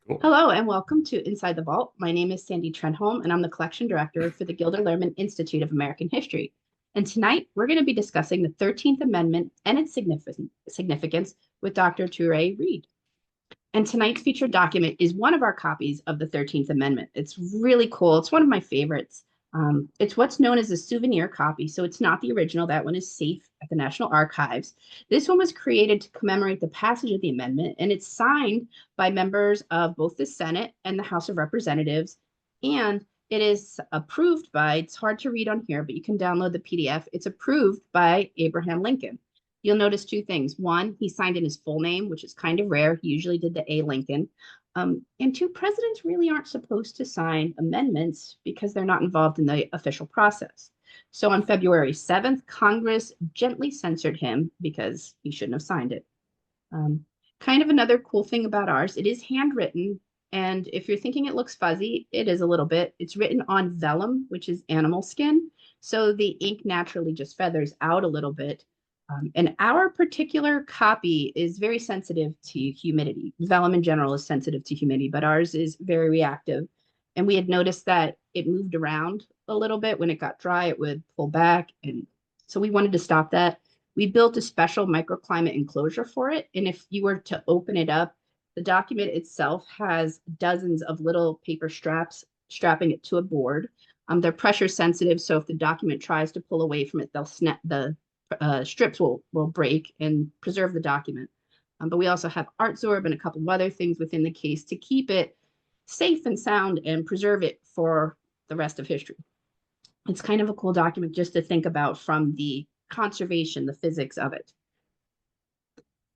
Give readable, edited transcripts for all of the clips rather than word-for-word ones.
Cool. Hello and welcome to Inside the Vault. My name is Sandy Trenholm and I'm the collection director for the Gilder Lehrman Institute of American History. And tonight we're going to be discussing the 13th Amendment and its significance with Dr. Touré Reed. And tonight's featured document is one of our copies of the 13th Amendment. It's really cool. It's one of my favorites. It's what's known as a souvenir copy. So it's not the original. That one is safe at the National Archives. This one was created to commemorate the passage of the amendment, and it's signed by members of both the Senate and the House of Representatives. And it is approved by, it's hard to read on here, but you can download the PDF. It's approved by Abraham Lincoln. You'll notice two things. One, he signed in his full name, which is kind of rare. He usually did the A. Lincoln. And two, presidents really aren't supposed to sign amendments because they're not involved in the official process. So on February 7th, Congress gently censored him because he shouldn't have signed it. Kind of another cool thing about ours, it is handwritten. And if you're thinking it looks fuzzy, it is a little bit. It's written on vellum, which is animal skin. So the ink naturally just feathers out a little bit. And our particular copy is very sensitive to humidity. Vellum in general is sensitive to humidity, but ours is very reactive. And we had noticed that it moved around a little bit. When it got dry, it would pull back. And so we wanted to stop that. We built a special microclimate enclosure for it. And if you were to open it up, the document itself has dozens of little paper straps strapping it to a board. They're pressure sensitive, so if the document tries to pull away from it, they'll snap the strips will break and preserve the document. But we also have ArtZorb and a couple of other things within the case to keep it safe and sound and preserve it for the rest of history. It's kind of a cool document just to think about from the conservation, the physics of it.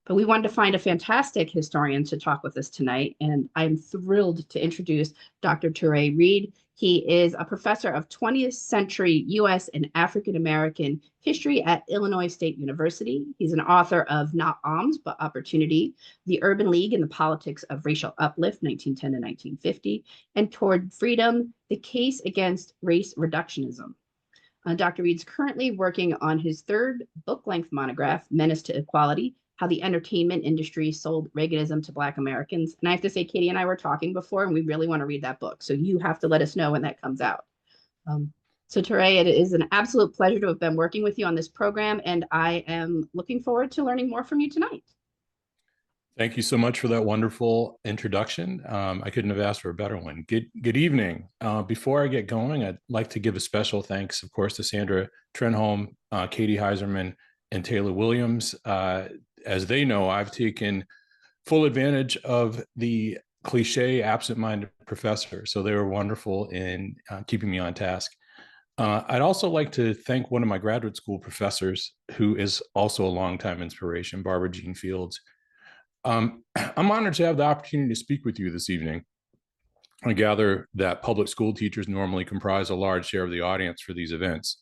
But we wanted to find a fantastic historian to talk with us tonight, and I'm thrilled to introduce Dr. Touré Reed. He is a professor of 20th century U.S. and African American history at Illinois State University. He's an author of Not Alms, but Opportunity, The Urban League and the Politics of Racial Uplift, 1910 to 1950, and Toward Freedom, The Case Against Race Reductionism. Dr. Reed's currently working on his third book-length monograph, Menace to Equality, How the Entertainment Industry Sold Reaganism to Black Americans. And I have to say, Katie and I were talking before, and we really want to read that book. So you have to let us know when that comes out. So Touré, it is an absolute pleasure to have been working with you on this program, and I am looking forward to learning more from you tonight. Thank you so much for that wonderful introduction. I couldn't have asked for a better one. Good evening. Before I get going, I'd like to give a special thanks, of course, to Sandra Trenholm, Katie Heiserman, and Taylor Williams. As they know, I've taken full advantage of the cliche absent-minded professor. So they were wonderful in keeping me on task. I'd also like to thank one of my graduate school professors, who is also a longtime inspiration, Barbara Jean Fields. I'm honored to have the opportunity to speak with you this evening. I gather that public school teachers normally comprise a large share of the audience for these events.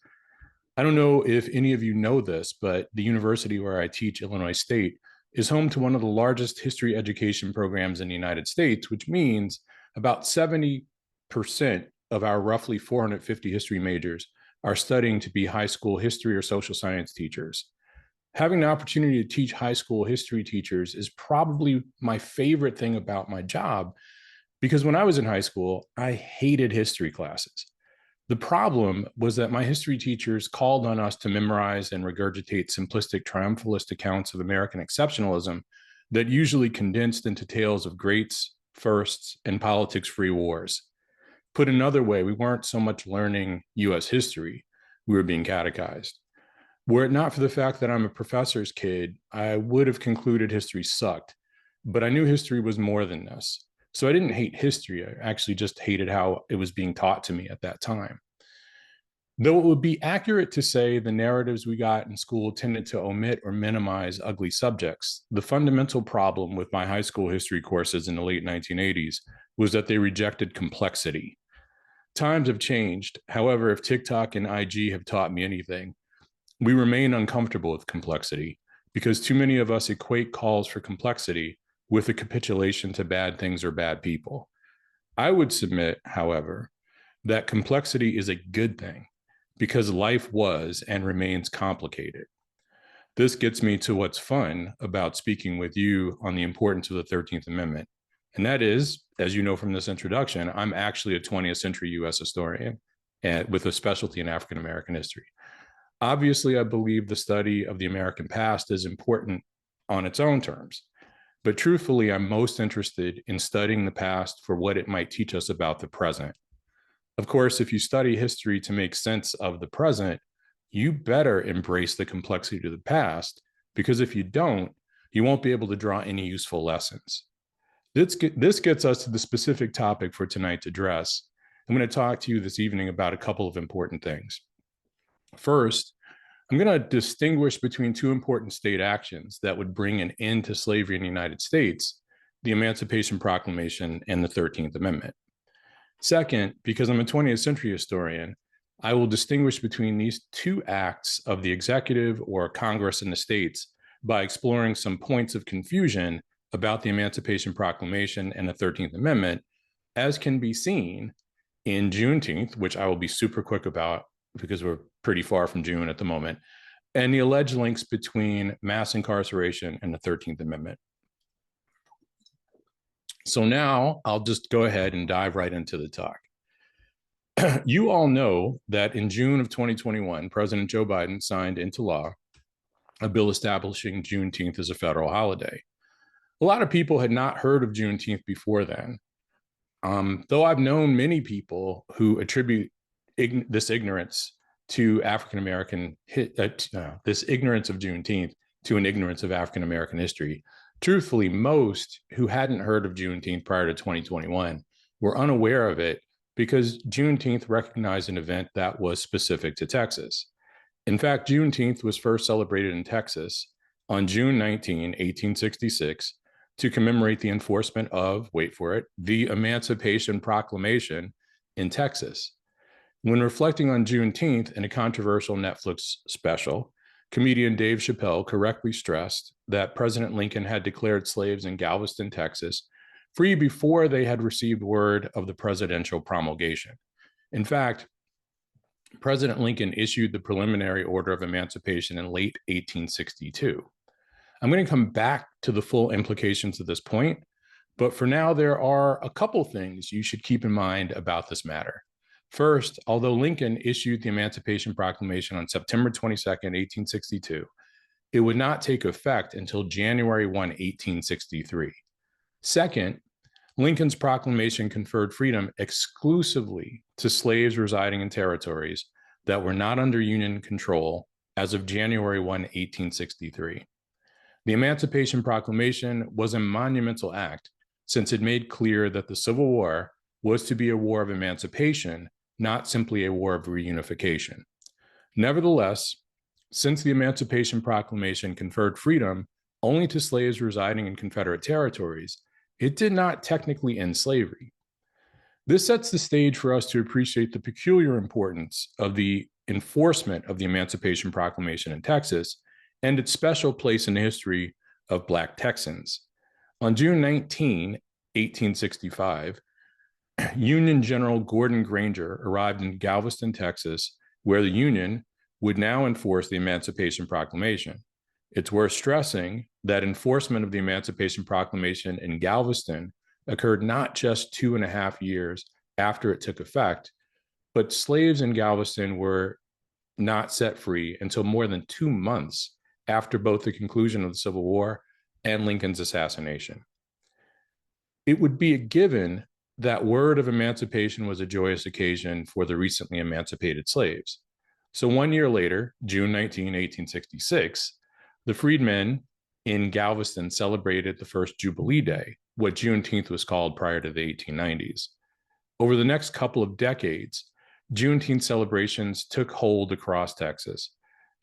I don't know if any of you know this, but the university where I teach, Illinois State, is home to one of the largest history education programs in the United States, which means about 70% of our roughly 450 history majors are studying to be high school history or social science teachers. Having the opportunity to teach high school history teachers is probably my favorite thing about my job, because when I was in high school, I hated history classes. The problem was that my history teachers called on us to memorize and regurgitate simplistic triumphalist accounts of American exceptionalism that usually condensed into tales of greats, firsts, and politics-free wars. Put another way, we weren't so much learning US history, we were being catechized. Were it not for the fact that I'm a professor's kid, I would have concluded history sucked, but I knew history was more than this. So I didn't hate history, I actually just hated how it was being taught to me at that time. Though it would be accurate to say the narratives we got in school tended to omit or minimize ugly subjects, the fundamental problem with my high school history courses in the late 1980s was that they rejected complexity. Times have changed. However, if TikTok and IG have taught me anything, we remain uncomfortable with complexity because too many of us equate calls for complexity with a capitulation to bad things or bad people. I would submit, however, that complexity is a good thing because life was and remains complicated. This gets me to what's fun about speaking with you on the importance of the 13th Amendment. And that is, as you know from this introduction, I'm actually a 20th century US historian and with a specialty in African American history. Obviously, I believe the study of the American past is important on its own terms. But truthfully, I'm most interested in studying the past for what it might teach us about the present. Of course, if you study history to make sense of the present, you better embrace the complexity of the past, because if you don't, you won't be able to draw any useful lessons. This gets us to the specific topic for tonight to address. I'm going to talk to you this evening about a couple of important things. First, I'm going to distinguish between two important state actions that would bring an end to slavery in the United States: the Emancipation Proclamation and the 13th Amendment. Second, because I'm a 20th century historian, I will distinguish between these two acts of the executive or Congress in the states by exploring some points of confusion about the Emancipation Proclamation and the 13th Amendment, as can be seen in Juneteenth, which I will be super quick about because we're pretty far from June at the moment, and the alleged links between mass incarceration and the 13th Amendment. So now I'll just go ahead and dive right into the talk. You all know that in June of 2021, President Joe Biden signed into law a bill establishing Juneteenth as a federal holiday. A lot of people had not heard of Juneteenth before then, though I've known many people who attribute this ignorance to African-American, this ignorance of Juneteenth to an ignorance of African-American history. Truthfully, most who hadn't heard of Juneteenth prior to 2021 were unaware of it because Juneteenth recognized an event that was specific to Texas. In fact, Juneteenth was first celebrated in Texas on June 19, 1866, to commemorate the enforcement of, wait for it, the Emancipation Proclamation in Texas. When reflecting on Juneteenth in a controversial Netflix special, comedian Dave Chappelle correctly stressed that President Lincoln had declared slaves in Galveston, Texas, free before they had received word of the presidential promulgation. In fact, President Lincoln issued the preliminary order of emancipation in late 1862. I'm going to come back to the full implications of this point, but for now, there are a couple things you should keep in mind about this matter. First, although Lincoln issued the Emancipation Proclamation on September 22, 1862, it would not take effect until January 1, 1863. Second, Lincoln's proclamation conferred freedom exclusively to slaves residing in territories that were not under Union control as of January 1, 1863. The Emancipation Proclamation was a monumental act since it made clear that the Civil War was to be a war of emancipation, not simply a war of reunification. Nevertheless, since the Emancipation Proclamation conferred freedom only to slaves residing in Confederate territories, it did not technically end slavery. This sets the stage for us to appreciate the peculiar importance of the enforcement of the Emancipation Proclamation in Texas and its special place in the history of Black Texans. On June 19, 1865, Union General Gordon Granger arrived in Galveston, Texas, where the Union would now enforce the Emancipation Proclamation. It's worth stressing that enforcement of the Emancipation Proclamation in Galveston occurred not just 2.5 years after it took effect, but slaves in Galveston were not set free until more than 2 months after both the conclusion of the Civil War and Lincoln's assassination. It would be a given that word of emancipation was a joyous occasion for the recently emancipated slaves. So 1 year later, June 19, 1866, the freedmen in Galveston celebrated the first Jubilee Day, what Juneteenth was called prior to the 1890s. Over the next couple of decades, Juneteenth celebrations took hold across Texas.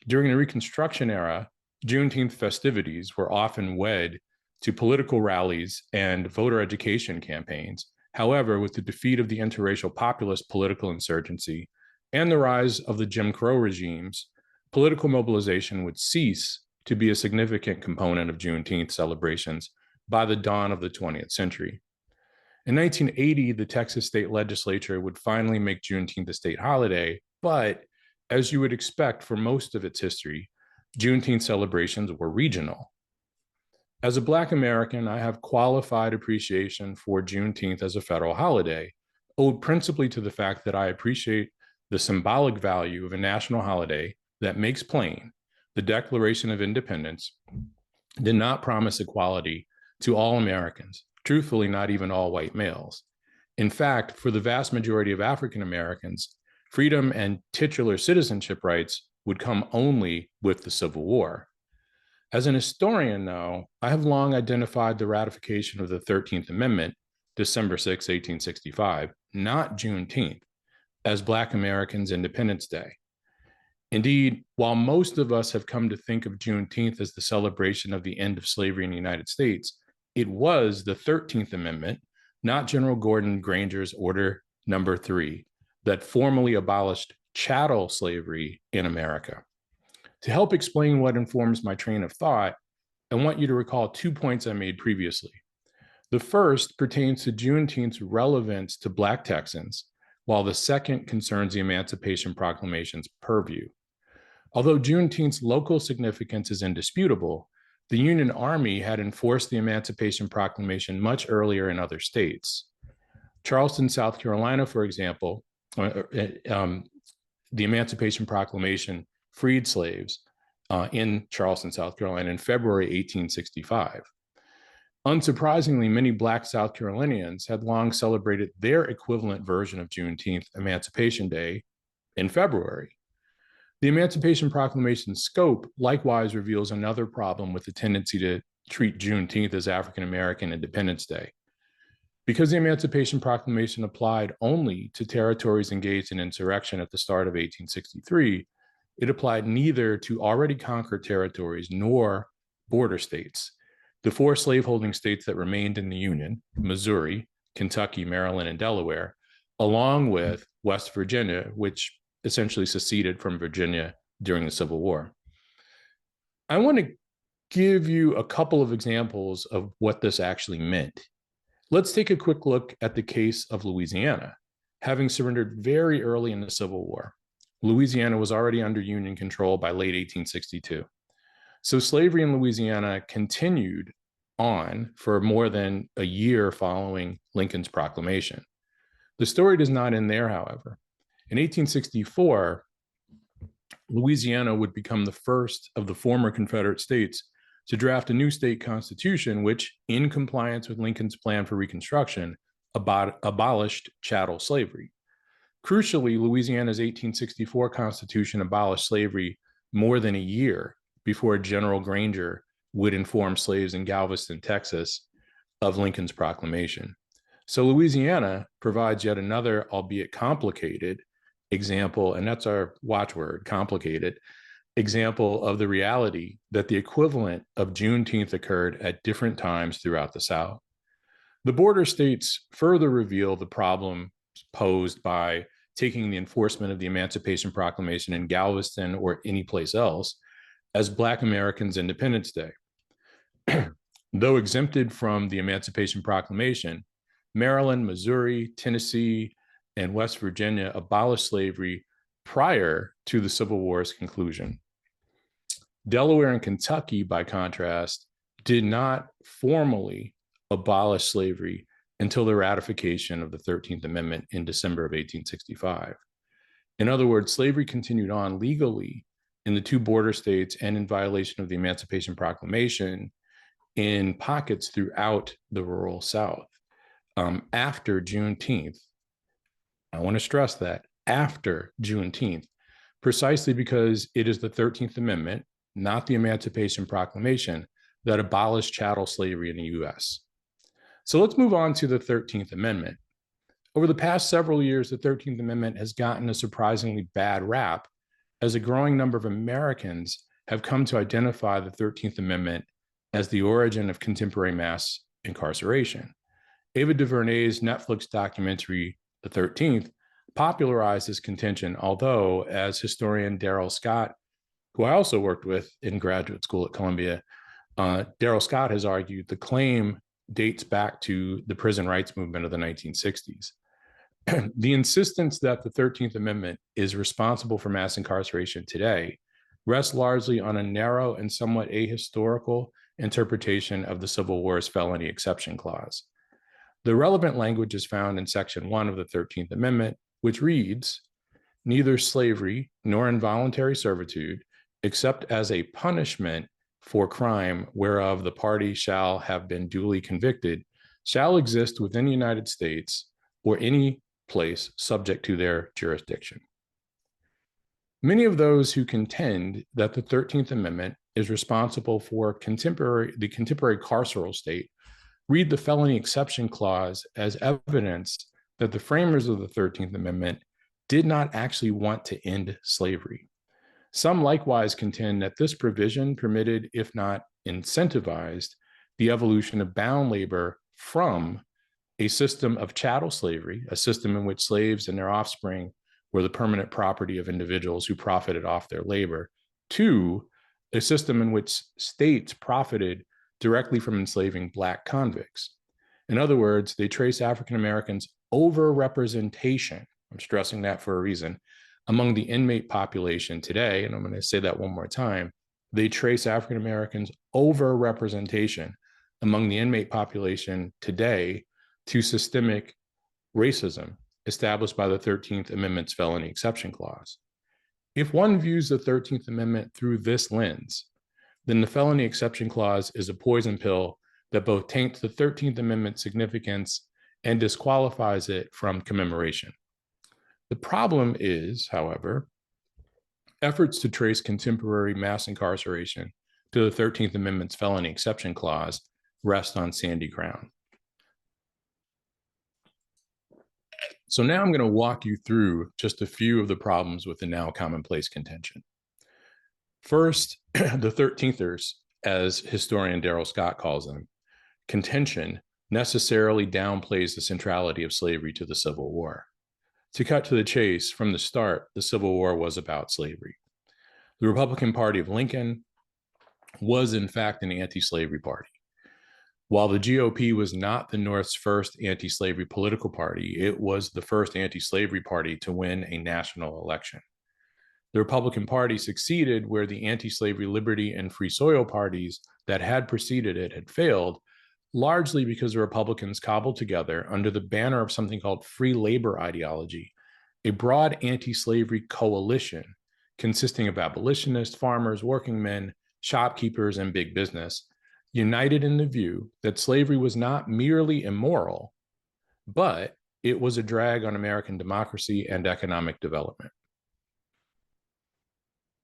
During the Reconstruction Era, Juneteenth festivities were often wed to political rallies and voter education campaigns. However, with the defeat of the interracial populist political insurgency and the rise of the Jim Crow regimes, political mobilization would cease to be a significant component of Juneteenth celebrations by the dawn of the 20th century. In 1980, the Texas state legislature would finally make Juneteenth a state holiday, but as you would expect for most of its history, Juneteenth celebrations were regional. As a Black American, I have qualified appreciation for Juneteenth as a federal holiday, owed principally to the fact that I appreciate the symbolic value of a national holiday that makes plain the Declaration of Independence did not promise equality to all Americans, truthfully, not even all white males. In fact, for the vast majority of African Americans, freedom and titular citizenship rights would come only with the Civil War. As an historian, though, I have long identified the ratification of the 13th Amendment, December 6, 1865, not Juneteenth, as Black Americans' Independence Day. Indeed, while most of us have come to think of Juneteenth as the celebration of the end of slavery in the United States, it was the 13th Amendment, not General Gordon Granger's Order Number 3, that formally abolished chattel slavery in America. To help explain what informs my train of thought, I want you to recall 2 points I made previously. The first pertains to Juneteenth's relevance to Black Texans, while the second concerns the Emancipation Proclamation's purview. Although Juneteenth's local significance is indisputable, the Union Army had enforced the Emancipation Proclamation much earlier in other states. Charleston, South Carolina, for example, the Emancipation Proclamation freed slaves in Charleston, South Carolina in February 1865. Unsurprisingly, many Black South Carolinians had long celebrated their equivalent version of Juneteenth, Emancipation Day, in February. The Emancipation Proclamation's scope likewise reveals another problem with the tendency to treat Juneteenth as African American Independence Day. Because the Emancipation Proclamation applied only to territories engaged in insurrection at the start of 1863, it applied neither to already conquered territories nor border states. The 4 slaveholding states that remained in the Union, Missouri, Kentucky, Maryland, and Delaware, along with West Virginia, which essentially seceded from Virginia during the Civil War. I want to give you a couple of examples of what this actually meant. Let's take a quick look at the case of Louisiana. Having surrendered very early in the Civil War, Louisiana was already under Union control by late 1862. So slavery in Louisiana continued on for more than a year following Lincoln's proclamation. The story does not end there, however. In 1864, Louisiana would become the first of the former Confederate states to draft a new state constitution, which, in compliance with Lincoln's plan for Reconstruction, abolished chattel slavery. Crucially, Louisiana's 1864 Constitution abolished slavery more than a year before General Granger would inform slaves in Galveston, Texas, of Lincoln's proclamation. So Louisiana provides yet another, albeit complicated, example, and that's our watchword, complicated, example of the reality that the equivalent of Juneteenth occurred at different times throughout the South. The border states further reveal the problem posed by taking the enforcement of the Emancipation Proclamation in Galveston or any place else as Black Americans' Independence Day. Though exempted from the Emancipation Proclamation, Maryland, Missouri, Tennessee, and West Virginia abolished slavery prior to the Civil War's conclusion. Delaware and Kentucky, by contrast, did not formally abolish slavery until the ratification of the 13th Amendment in December of 1865. In other words, slavery continued on legally in the 2 border states and in violation of the Emancipation Proclamation in pockets throughout the rural South. After Juneteenth, I want to stress that, after Juneteenth, precisely because it is the 13th Amendment, not the Emancipation Proclamation, that abolished chattel slavery in the US. So let's move on to the 13th Amendment. Over the past several years, the 13th Amendment has gotten a surprisingly bad rap as a growing number of Americans have come to identify the 13th Amendment as the origin of contemporary mass incarceration. Ava DuVernay's Netflix documentary, The 13th, popularized this contention, although, as historian Darrell Scott, who I also worked with in graduate school at Columbia, Darrell Scott has argued the claim dates back to the prison rights movement of the 1960s. The insistence that the 13th Amendment is responsible for mass incarceration today rests largely on a narrow and somewhat ahistorical interpretation of the Civil War's Felony Exception Clause. The relevant language is found in Section 1 of the 13th Amendment, which reads, "Neither slavery nor involuntary servitude, except as a punishment for crime whereof the party shall have been duly convicted, shall exist within the United States or any place subject to their jurisdiction." Many of those who contend that the 13th Amendment is responsible for the contemporary carceral state read the Felony Exception Clause as evidence that the framers of the 13th Amendment did not actually want to end slavery. Some likewise contend that this provision permitted, if not incentivized, the evolution of bound labor from a system of chattel slavery, a system in which slaves and their offspring were the permanent property of individuals who profited off their labor, to a system in which states profited directly from enslaving Black convicts. In other words, they trace African Americans' overrepresentation, I'm stressing that for a reason, among the inmate population today, and I'm going to say that one more time, they trace African Americans' overrepresentation among the inmate population today to systemic racism established by the 13th Amendment's Felony Exception Clause. If one views the 13th Amendment through this lens, then the Felony Exception Clause is a poison pill that both taints the 13th Amendment's significance and disqualifies it from commemoration. The problem is, however, efforts to trace contemporary mass incarceration to the 13th Amendment's Felony Exception Clause rest on sandy ground. So now I'm going to walk you through just a few of the problems with the now commonplace contention. First, the 13thers, as historian Darrell Scott calls them, contention necessarily downplays the centrality of slavery to the Civil War. To cut to the chase, from the start, the Civil War was about slavery. The Republican Party of Lincoln was, in fact, an anti-slavery party. While the GOP was not the North's first anti-slavery political party, it was the first anti-slavery party to win a national election. The Republican Party succeeded where the anti-slavery liberty and free soil parties that had preceded it had failed, largely because the Republicans cobbled together, under the banner of something called free labor ideology, a broad anti-slavery coalition consisting of abolitionists, farmers, working men, shopkeepers, and big business, united in the view that slavery was not merely immoral, but it was a drag on American democracy and economic development.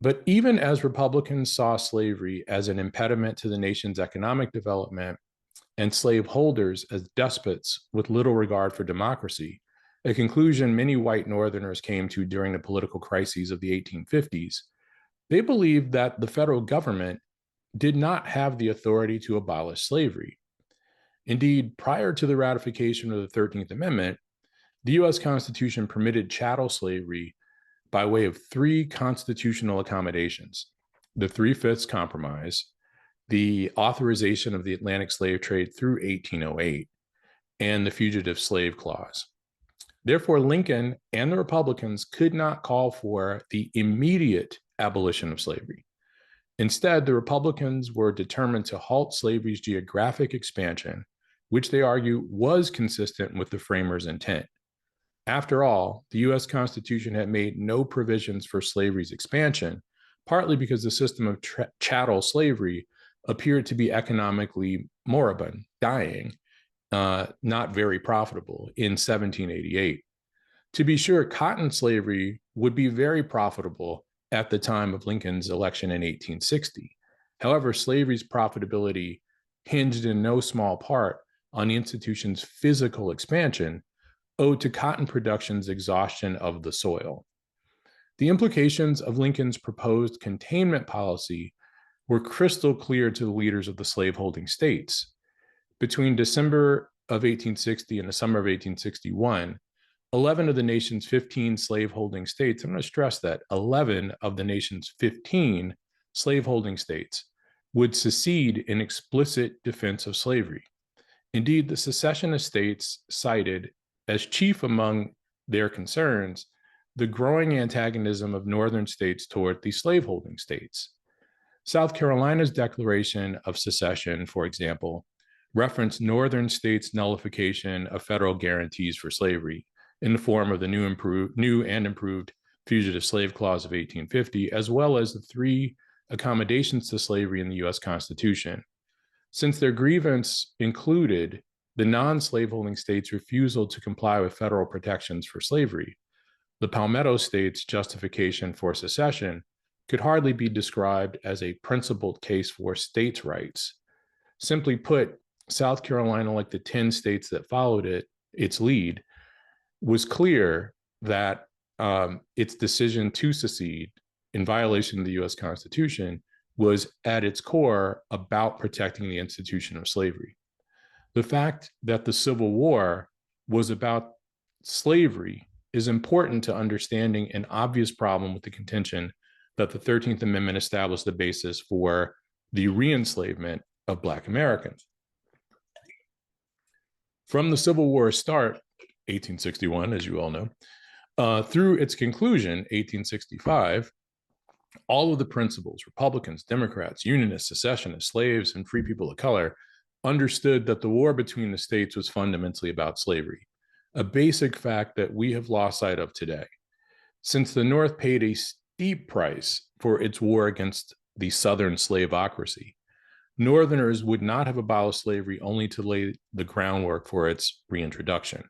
But even as Republicans saw slavery as an impediment to the nation's economic development and slaveholders as despots with little regard for democracy, a conclusion many white Northerners came to during the political crises of the 1850s, they believed that the federal government did not have the authority to abolish slavery. Indeed, prior to the ratification of the 13th Amendment, the U.S. Constitution permitted chattel slavery by way of three constitutional accommodations: the Three-Fifths Compromise, the authorization of the Atlantic slave trade through 1808, and the Fugitive Slave Clause. Therefore, Lincoln and the Republicans could not call for the immediate abolition of slavery. Instead, the Republicans were determined to halt slavery's geographic expansion, which they argue was consistent with the framers' intent. After all, the U.S. Constitution had made no provisions for slavery's expansion, partly because the system of chattel slavery appeared to be economically moribund, dying, not very profitable in 1788. To be sure, cotton slavery would be very profitable at the time of Lincoln's election in 1860. However, slavery's profitability hinged in no small part on the institution's physical expansion, owed to cotton production's exhaustion of the soil. The implications of Lincoln's proposed containment policy were crystal clear to the leaders of the slaveholding states. Between December of 1860 and the summer of 1861, 11 of the nation's 15 slaveholding states, I'm going to stress that, 11 of the nation's 15 slaveholding states would secede in explicit defense of slavery. Indeed, the secessionist states cited as chief among their concerns the growing antagonism of northern states toward the slaveholding states. South Carolina's Declaration of Secession, for example, referenced northern states' nullification of federal guarantees for slavery in the form of the new and improved Fugitive Slave Clause of 1850, as well as the 3 accommodations to slavery in the U.S. Constitution. Since their grievance included the non-slaveholding states' refusal to comply with federal protections for slavery, the Palmetto State's justification for secession could hardly be described as a principled case for states' rights. Simply put, South Carolina, like the 10 states that followed its lead, was clear that its decision to secede in violation of the U.S. Constitution was at its core about protecting the institution of slavery. The fact that the Civil War was about slavery is important to understanding an obvious problem with the contention that the 13th Amendment established the basis for the re-enslavement of Black Americans. From the Civil War's start, 1861, as you all know, through its conclusion, 1865, all of the principals, Republicans, Democrats, Unionists, secessionists, slaves, and free people of color, understood that the war between the states was fundamentally about slavery, a basic fact that we have lost sight of today. Since the North paid a steep price for its war against the Southern slaveocracy, Northerners would not have abolished slavery only to lay the groundwork for its reintroduction.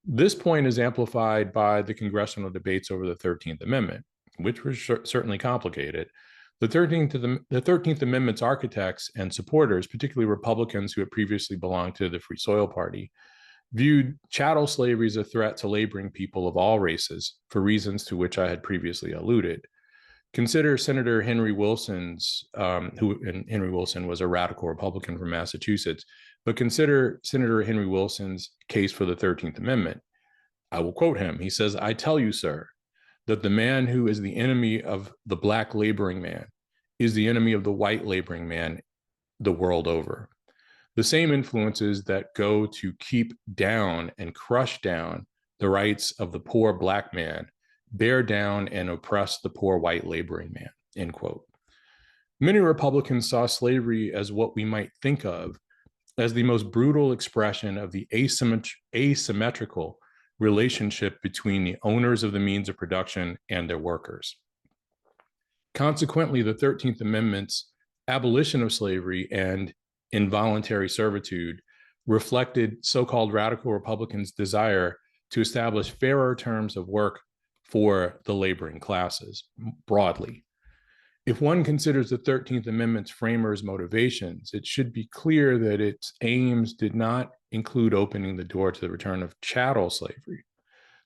This point is amplified by the congressional debates over the 13th Amendment, which were certainly complicated. The 13th Amendment's architects and supporters, particularly Republicans who had previously belonged to the Free Soil Party, viewed chattel slavery as a threat to laboring people of all races for reasons to which I had previously alluded. Consider Senator Henry Wilson's, Henry Wilson was a radical Republican from Massachusetts, but consider Senator Henry Wilson's case for the 13th Amendment. I will quote him. He says, "I tell you, sir, that the man who is the enemy of the Black laboring man is the enemy of the white laboring man the world over. The same influences that go to keep down and crush down the rights of the poor Black man bear down and oppress the poor white laboring man," end quote. Many Republicans saw slavery as what we might think of as the most brutal expression of the asymmetrical relationship between the owners of the means of production and their workers. Consequently, the 13th Amendment's abolition of slavery and involuntary servitude reflected so-called radical Republicans' desire to establish fairer terms of work for the laboring classes broadly. If one considers the 13th Amendment's framers' motivations, it should be clear that its aims did not include opening the door to the return of chattel slavery.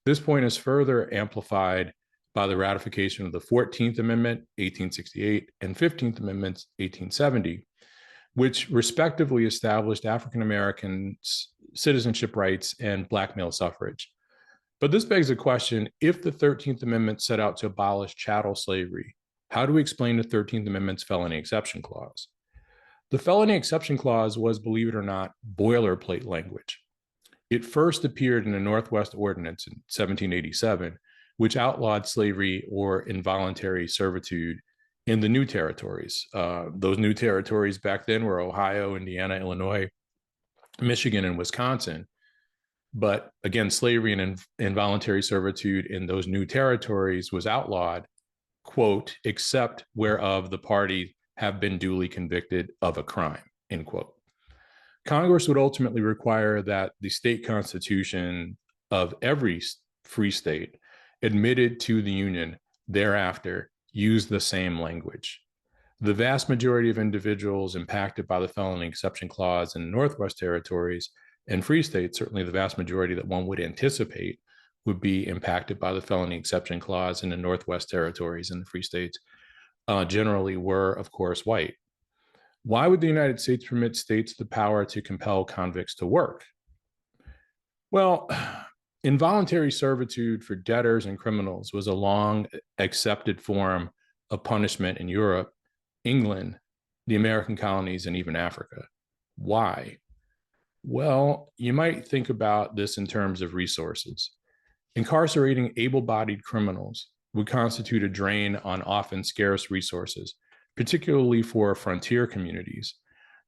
This point is further amplified by the ratification of the 14th Amendment, 1868, and 15th Amendments, 1870, which respectively established African Americans' citizenship rights and Black male suffrage. But this begs the question, if the 13th Amendment set out to abolish chattel slavery, how do we explain the 13th Amendment's Felony Exception Clause? The Felony Exception Clause was, believe it or not, boilerplate language. It first appeared in the Northwest Ordinance in 1787, which outlawed slavery or involuntary servitude in the new territories. Those new territories back then were Ohio, Indiana, Illinois, Michigan, and Wisconsin. But again, slavery and involuntary servitude in those new territories was outlawed, quote, except whereof the party have been duly convicted of a crime, end quote. Congress would ultimately require that the state constitution of every free state admitted to the Union thereafter use the same language. The vast majority of individuals impacted by the Felony Exception Clause in the Northwest Territories and free states, certainly the vast majority that one would anticipate would be impacted by the Felony Exception Clause in the Northwest Territories and the free states, generally were, of course, white. Why would the United States permit states the power to compel convicts to work? Well, involuntary servitude for debtors and criminals was a long accepted form of punishment in Europe, England, the American colonies, and even Africa. Why? Well, you might think about this in terms of resources. Incarcerating able-bodied criminals would constitute a drain on often scarce resources, particularly for frontier communities,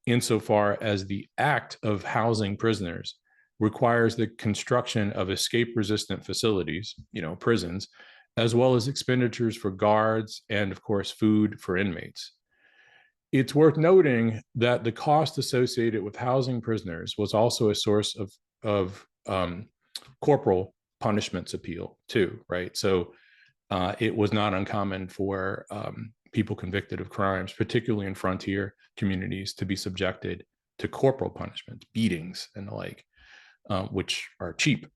insofar as the act of housing prisoners requires the construction of escape-resistant facilities, prisons, as well as expenditures for guards and, of course, food for inmates. It's worth noting that the cost associated with housing prisoners was also a source of corporal punishments appeal too, right? So it was not uncommon for people convicted of crimes, particularly in frontier communities, to be subjected to corporal punishments, beatings and the like, which are cheap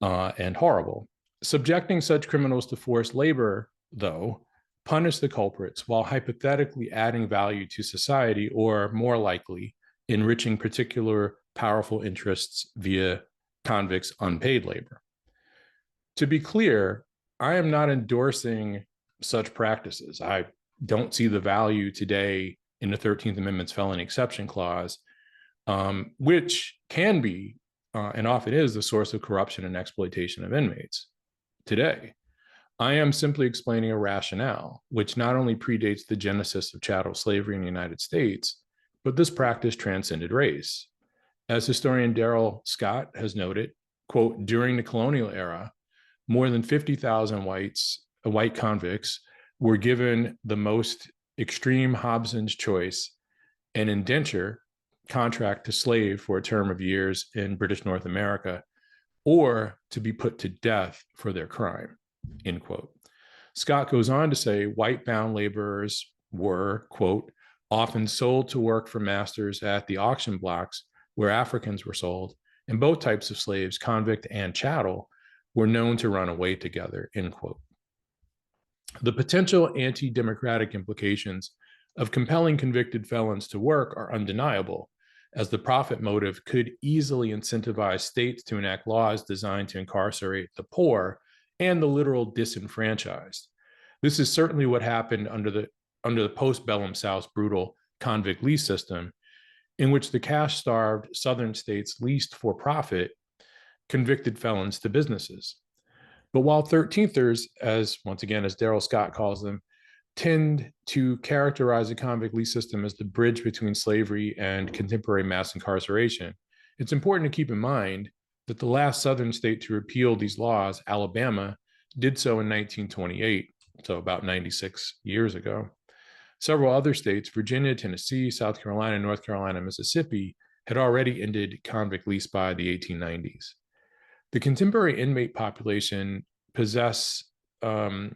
and horrible. Subjecting such criminals to forced labor, though, punish the culprits while hypothetically adding value to society, or more likely, enriching particular powerful interests via convicts' unpaid labor. To be clear, I am not endorsing such practices. I don't see the value today in the 13th Amendment's Felony Exception Clause, which can be, and often is, the source of corruption and exploitation of inmates today. I am simply explaining a rationale which not only predates the genesis of chattel slavery in the United States, but this practice transcended race. As historian Darrell Scott has noted, quote, during the colonial era, more than 50,000 white convicts were given the most extreme Hobson's choice, an indenture contract to slave for a term of years in British North America, or to be put to death for their crime, end quote. Scott goes on to say white bound laborers were, quote, often sold to work for masters at the auction blocks where Africans were sold, and both types of slaves, convict and chattel, were known to run away together, end quote. The potential anti-democratic implications of compelling convicted felons to work are undeniable, as the profit motive could easily incentivize states to enact laws designed to incarcerate the poor and the literal disenfranchised. This is certainly what happened under the post-bellum South's brutal convict lease system, in which the cash-starved Southern states leased for profit convicted felons to businesses. But while 13thers, once again, as Darrell Scott calls them, tend to characterize the convict lease system as the bridge between slavery and contemporary mass incarceration, it's important to keep in mind that the last Southern state to repeal these laws, Alabama, did so in 1928, so about 96 years ago. Several other states, Virginia, Tennessee, South Carolina, North Carolina, Mississippi, had already ended convict lease by the 1890s. The contemporary inmate population possess a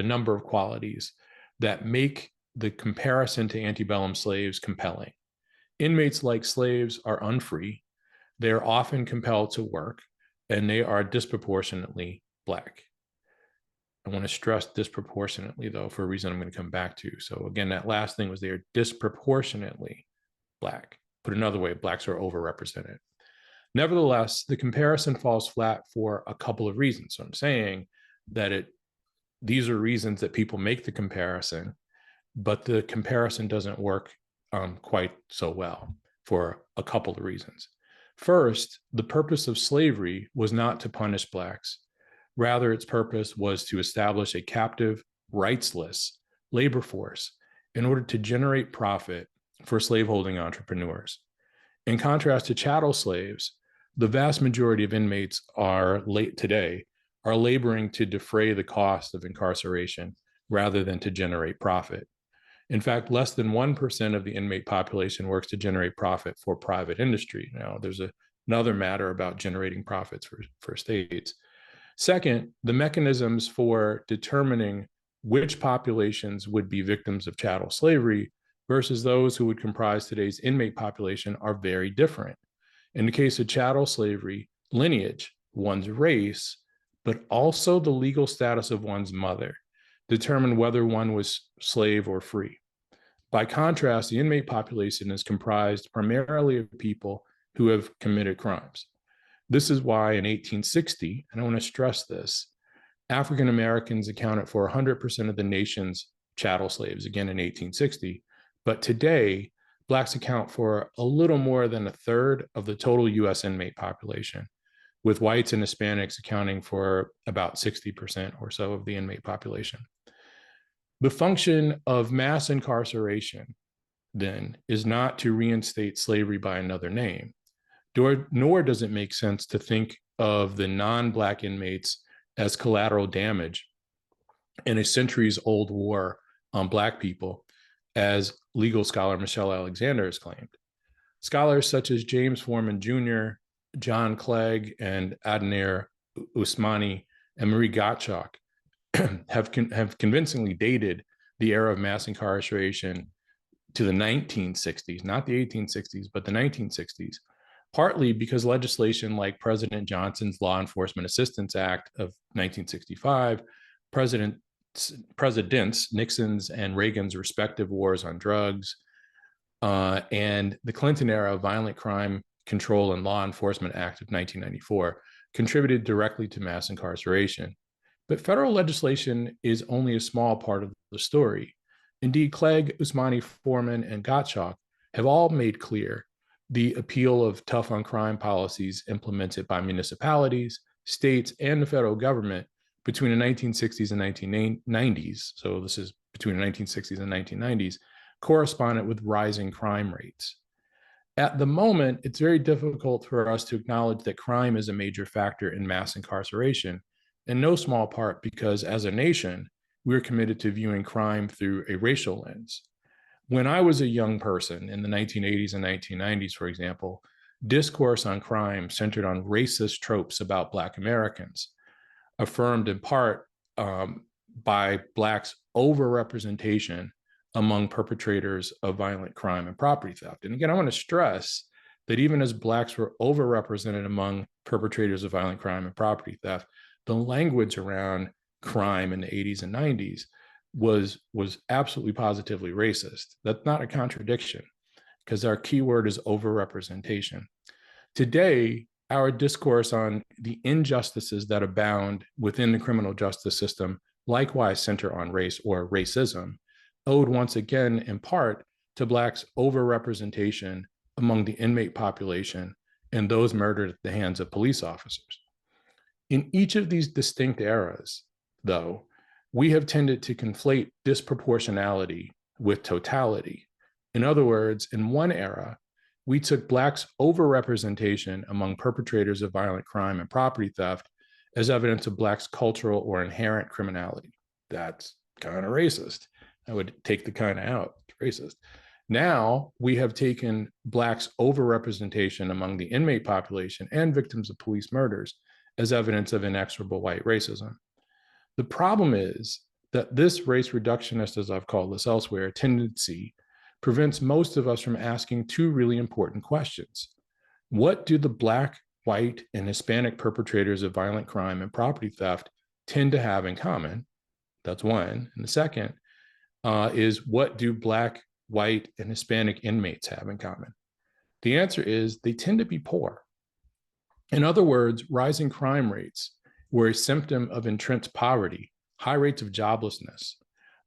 number of qualities that make the comparison to antebellum slaves compelling. Inmates, like slaves, are unfree. They are often compelled to work, and they are disproportionately Black. I want to stress disproportionately, though, for a reason I'm going to come back to. So again, that last thing was they are disproportionately Black. Put another way, Blacks are overrepresented. Nevertheless, the comparison falls flat for a couple of reasons. So I'm saying that these are reasons that people make the comparison, but the comparison doesn't work quite so well for a couple of reasons. First, the purpose of slavery was not to punish Blacks. Rather, its purpose was to establish a captive, rightsless labor force in order to generate profit for slaveholding entrepreneurs. In contrast to chattel slaves, the vast majority of inmates are laboring to defray the cost of incarceration rather than to generate profit. In fact, less than 1% of the inmate population works to generate profit for private industry. Now, there's another matter about generating profits for states. Second, the mechanisms for determining which populations would be victims of chattel slavery versus those who would comprise today's inmate population are very different. In the case of chattel slavery, lineage, one's race, but also the legal status of one's mother, determined whether one was slave or free. By contrast, the inmate population is comprised primarily of people who have committed crimes. This is why in 1860, and I want to stress this, African Americans accounted for 100% of the nation's chattel slaves, again in 1860, but today, Blacks account for a little more than a third of the total US inmate population, with whites and Hispanics accounting for about 60% or so of the inmate population. The function of mass incarceration, then, is not to reinstate slavery by another name, nor does it make sense to think of the non-Black inmates as collateral damage in a centuries-old war on Black people, as legal scholar Michelle Alexander has claimed. Scholars such as James Foreman Jr., John Clegg, and Adnair Usmani and Marie Gottschalk have convincingly dated the era of mass incarceration to the 1960s, not the 1860s, but the 1960s, partly because legislation like President Johnson's Law Enforcement Assistance Act of 1965, Presidents Nixon's and Reagan's respective wars on drugs, and the Clinton era Violent Crime Control and Law Enforcement Act of 1994 contributed directly to mass incarceration. But federal legislation is only a small part of the story. Indeed, Clegg, Usmani, Foreman, and Gottschalk have all made clear the appeal of tough on crime policies implemented by municipalities, states, and the federal government between the 1960s and 1990s. So this is between the 1960s and 1990s, corresponded with rising crime rates. At the moment, it's very difficult for us to acknowledge that crime is a major factor in mass incarceration, in no small part because as a nation, we're committed to viewing crime through a racial lens. When I was a young person in the 1980s and 1990s, for example, discourse on crime centered on racist tropes about Black Americans, affirmed in part by Blacks' overrepresentation among perpetrators of violent crime and property theft. And again, I want to stress that even as Blacks were overrepresented among perpetrators of violent crime and property theft, the language around crime in the 80s and 90s was absolutely positively racist. That's not a contradiction because our key word is overrepresentation. Today, our discourse on the injustices that abound within the criminal justice system likewise center on race or racism, owed once again in part to Blacks' overrepresentation among the inmate population and those murdered at the hands of police officers. In each of these distinct eras, though, we have tended to conflate disproportionality with totality. In other words, in one era, we took Blacks' overrepresentation among perpetrators of violent crime and property theft as evidence of Blacks' cultural or inherent criminality. That's kind of racist. I would take the kind of out, it's racist. Now we have taken Blacks' overrepresentation among the inmate population and victims of police murders as evidence of inexorable white racism. The problem is that this race reductionist, as I've called this elsewhere, tendency prevents most of us from asking two really important questions. What do the Black, white, and Hispanic perpetrators of violent crime and property theft tend to have in common? That's one. And the second is what do Black, white, and Hispanic inmates have in common? The answer is they tend to be poor. In other words, rising crime rates were a symptom of entrenched poverty, high rates of joblessness,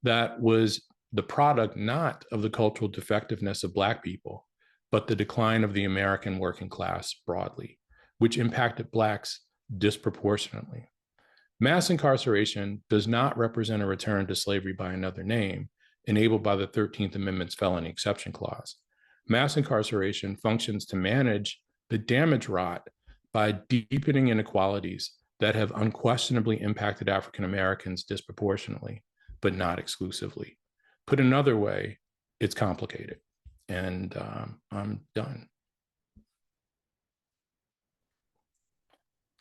that was the product not of the cultural defectiveness of Black people, but the decline of the American working class broadly, which impacted Blacks disproportionately. Mass incarceration does not represent a return to slavery by another name, enabled by the 13th Amendment's Felony Exception Clause. Mass incarceration functions to manage the damage wrought by deepening inequalities that have unquestionably impacted African Americans disproportionately, but not exclusively. Put another way, it's complicated. And I'm done.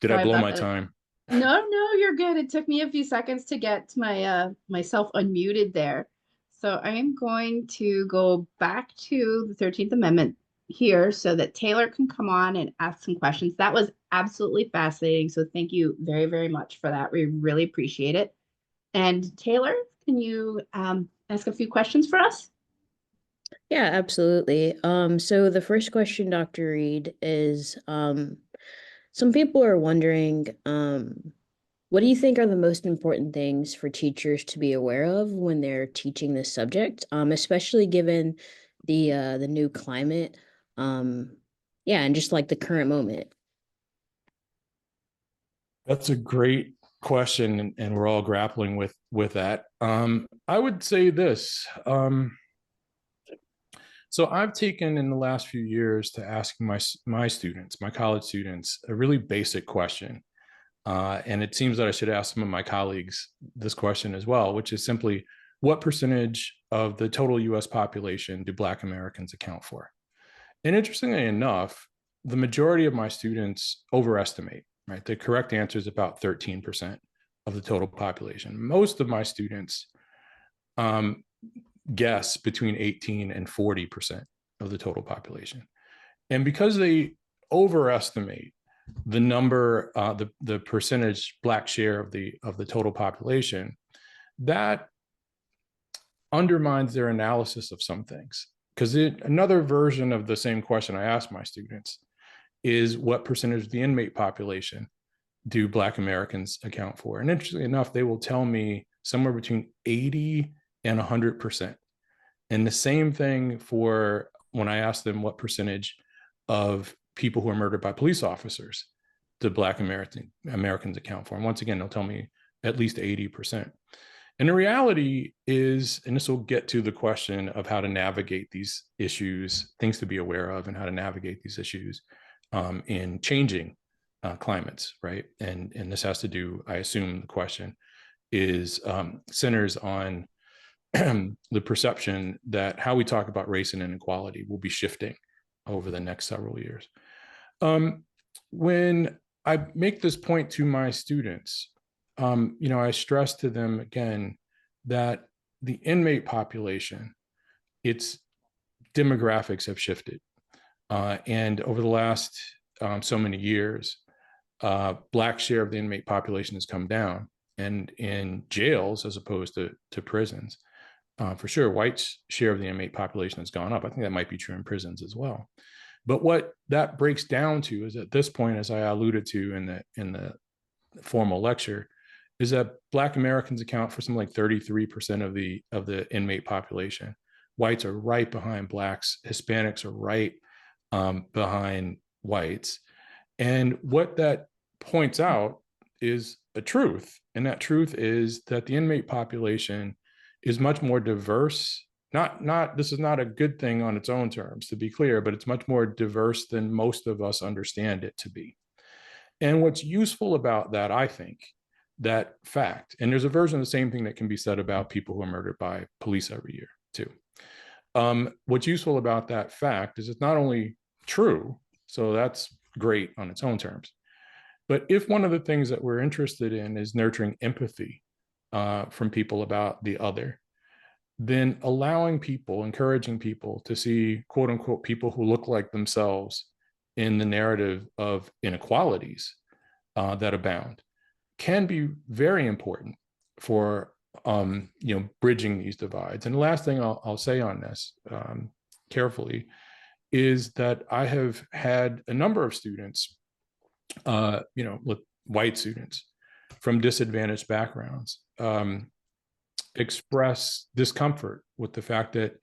Did I blow my time? No, you're good. It took me a few seconds to get my myself unmuted there. So I am going to go back to the 13th Amendment here so that Taylor can come on and ask some questions. That was absolutely fascinating. So thank you very, very much for that. We really appreciate it. And Taylor, can you ask a few questions for us? Yeah, absolutely. So the first question, Dr. Reed, is some people are wondering, what do you think are the most important things for teachers to be aware of when they're teaching this subject, especially given the new climate, yeah, and just like the current moment? That's a great question, and we're all grappling with that. I would say this. So I've taken in the last few years to asking my students, my college students, a really basic question. And it seems that I should ask some of my colleagues this question as well, which is simply, what percentage of the total US population do Black Americans account for? And interestingly enough, the majority of my students overestimate, right? The correct answer is about 13% of the total population. Most of my students guess between 18 and 40% of the total population. And because they overestimate the number, the percentage Black share of the total population, that undermines their analysis of some things. Because another version of the same question I ask my students is, what percentage of the inmate population do Black Americans account for? And interestingly enough, they will tell me somewhere between 80 and 100%. And the same thing for when I ask them what percentage of people who are murdered by police officers do Black Americans account for. And once again, they'll tell me at least 80%. And the reality is, and this will get to the question of how to navigate these issues, things to be aware of, and how to navigate these issues in changing climates, right? And this has to do, I assume the question is centers on the perception that how we talk about race and inequality will be shifting over the next several years. When I make this point to my students, I stress to them again that the inmate population, its demographics have shifted. And over the last so many years, Black share of the inmate population has come down. And in jails, as opposed to prisons, for sure, whites' share of the inmate population has gone up. I think that might be true in prisons as well. But what that breaks down to is, at this point, as I alluded to in the formal lecture, is that Black Americans account for something like 33% of the inmate population. Whites are right behind Blacks. Hispanics are right behind whites. And what that points out is a truth. And that truth is that the inmate population is much more diverse. This is not a good thing on its own terms, to be clear, but it's much more diverse than most of us understand it to be. And what's useful about that, I think, that fact, and there's a version of the same thing that can be said about people who are murdered by police every year too. What's useful about that fact is it's not only true, so that's great on its own terms, but if one of the things that we're interested in is nurturing empathy from people about the other, then encouraging people to see, quote unquote, people who look like themselves in the narrative of inequalities that abound can be very important for bridging these divides. And the last thing I'll say on this carefully is that I have had a number of students, with white students from disadvantaged backgrounds, express discomfort with the fact that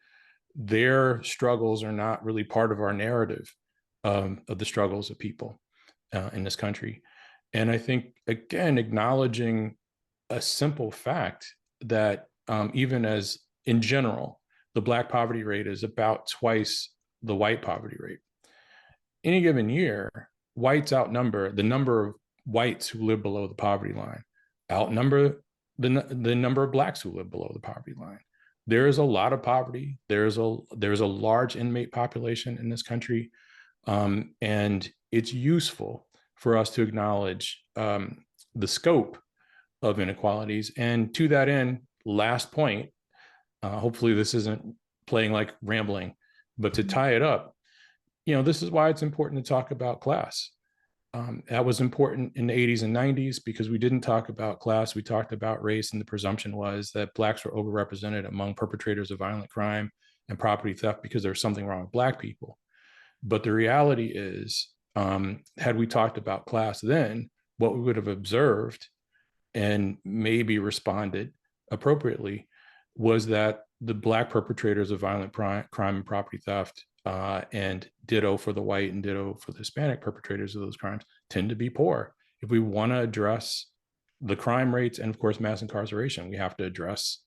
their struggles are not really part of our narrative of the struggles of people in this country. And I think, again, acknowledging a simple fact that even as in general, the Black poverty rate is about twice the white poverty rate. Any given year, whites outnumber the number of whites who live below the poverty line, outnumber the number of Blacks who live below the poverty line. There is a lot of poverty. There's a large inmate population in this country, and it's useful for us to acknowledge the scope of inequalities. And to that end, last point, hopefully this isn't playing like rambling, but to tie it up, this is why it's important to talk about class. That was important in the 80s and 90s because we didn't talk about class, we talked about race, and the presumption was that Blacks were overrepresented among perpetrators of violent crime and property theft because there was something wrong with Black people. But the reality is, had we talked about class then, what we would have observed and maybe responded appropriately was that the Black perpetrators of violent crime and property theft, and ditto for the white and ditto for the Hispanic perpetrators of those crimes, tend to be poor. If we want to address the crime rates and, of course, mass incarceration. We have to address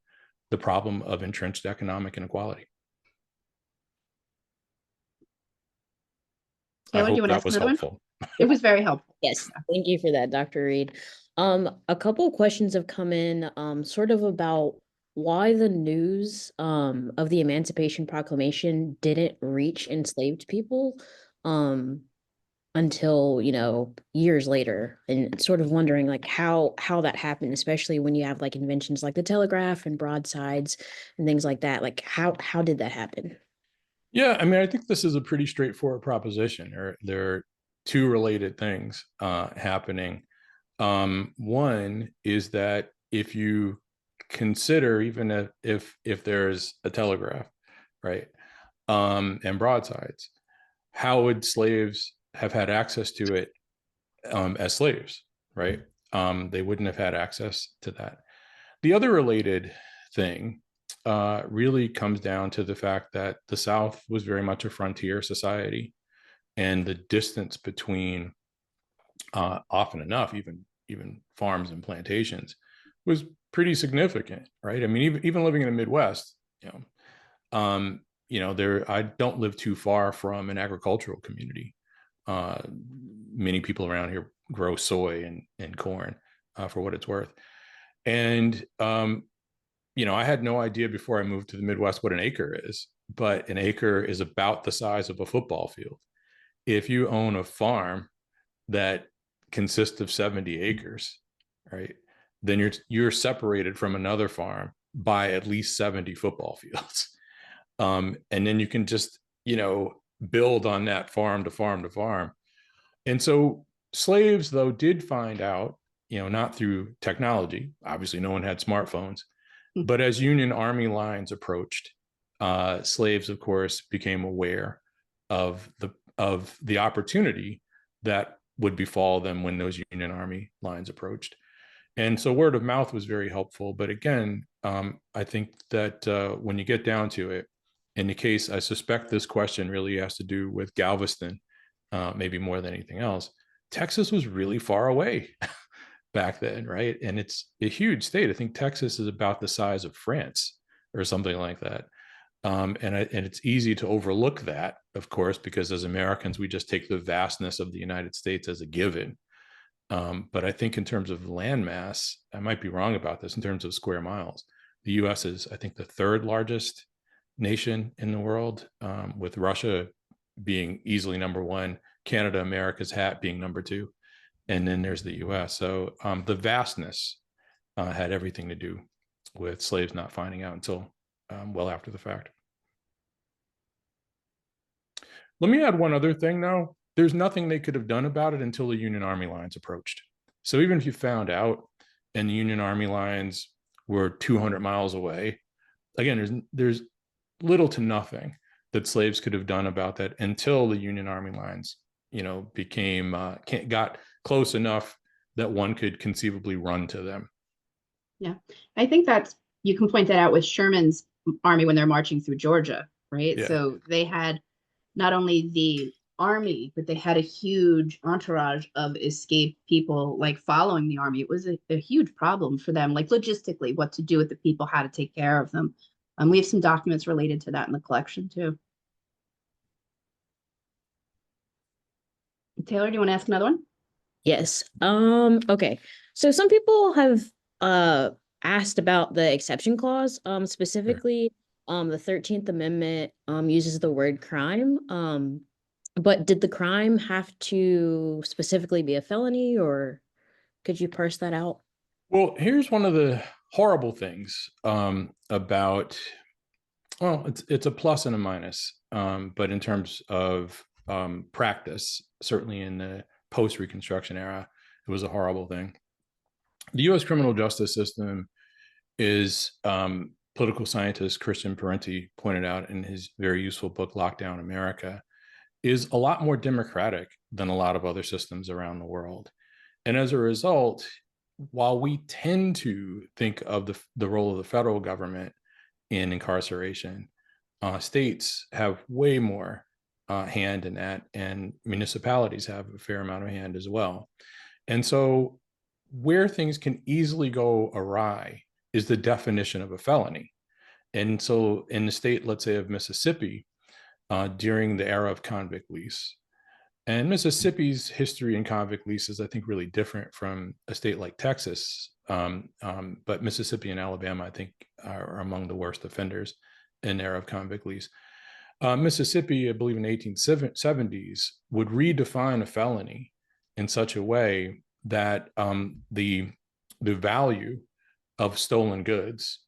the problem of entrenched economic inequality. Taylor, I do you hope want to that ask was another one? helpful. It was very helpful. Yes, thank you for that, Dr. Reed. A couple of questions have come in, sort of about why the news of the Emancipation Proclamation didn't reach enslaved people until, years later, and sort of wondering like how that happened, especially when you have like inventions like the telegraph and broadsides and things like that. Like how did that happen? Yeah, I mean, I think this is a pretty straightforward proposition. There are two related things happening. One is that if you consider, even if there's a telegraph, right, and broadsides, how would slaves have had access to it as slaves, right? They wouldn't have had access to that. The other related thing really comes down to the fact that the South was very much a frontier society, and the distance between, often enough, even farms and plantations, was pretty significant, right? I mean, even living in the Midwest, there I don't live too far from an agricultural community. Many people around here grow soy and corn, for what it's worth, and I had no idea before I moved to the Midwest what an acre is, but an acre is about the size of a football field. If you own a farm that consists of 70 acres, right, then you're separated from another farm by at least 70 football fields. And then you can just, build on that farm to farm to farm. And so slaves, though, did find out, not through technology. Obviously, no one had smartphones. But as Union Army lines approached, slaves, of course, became aware of the opportunity that would befall them when those Union Army lines approached. And so word of mouth was very helpful. But again, I think that when you get down to it, in the case, I suspect this question really has to do with Galveston, maybe more than anything else. Texas was really far away back then, right? And it's a huge state. I think Texas is about the size of France or something like that. And it's easy to overlook that, of course, because as Americans, we just take the vastness of the United States as a given. But I think in terms of landmass, I might be wrong about this, in terms of square miles, the US is, I think, the third largest nation in the world, with Russia being easily number one, Canada, America's hat, being number two. And then there's the US. So the vastness had everything to do with slaves not finding out until well after the fact. Let me add one other thing now. There's nothing they could have done about it until the Union Army lines approached. So even if you found out and the Union Army lines were 200 miles away, again, there's little to nothing that slaves could have done about that until the Union Army lines, got close enough that one could conceivably run to them. Yeah, I think you can point that out with Sherman's army when they're marching through Georgia, right? Yeah. So they had not only the army, but they had a huge entourage of escaped people like following the army. It was a huge problem for them, like logistically, what to do with the people, how to take care of them. We have some documents related to that in the collection too. Taylor, do you want to ask another one? Yes. Okay. So some people have asked about the exception clause. Specifically, the 13th Amendment uses the word crime. But did the crime have to specifically be a felony, or could you parse that out? Well, here's one of the horrible things about, well, it's a plus and a minus, but in terms of practice, certainly in the post-Reconstruction era, it was a horrible thing. The U.S. criminal justice system is, political scientist Christian Parenti pointed out in his very useful book, Lockdown America, is a lot more democratic than a lot of other systems around the world. And as a result, while we tend to think of the role of the federal government in incarceration, states have way more hand in that, and municipalities have a fair amount of hand as well. And so where things can easily go awry is the definition of a felony. And so in the state, let's say, of Mississippi, during the era of convict lease, and Mississippi's history in convict lease is, I think, really different from a state like Texas. But Mississippi and Alabama, I think, are among the worst offenders in the era of convict lease. Mississippi, I believe in the 1870s, would redefine a felony in such a way that the value of stolen goods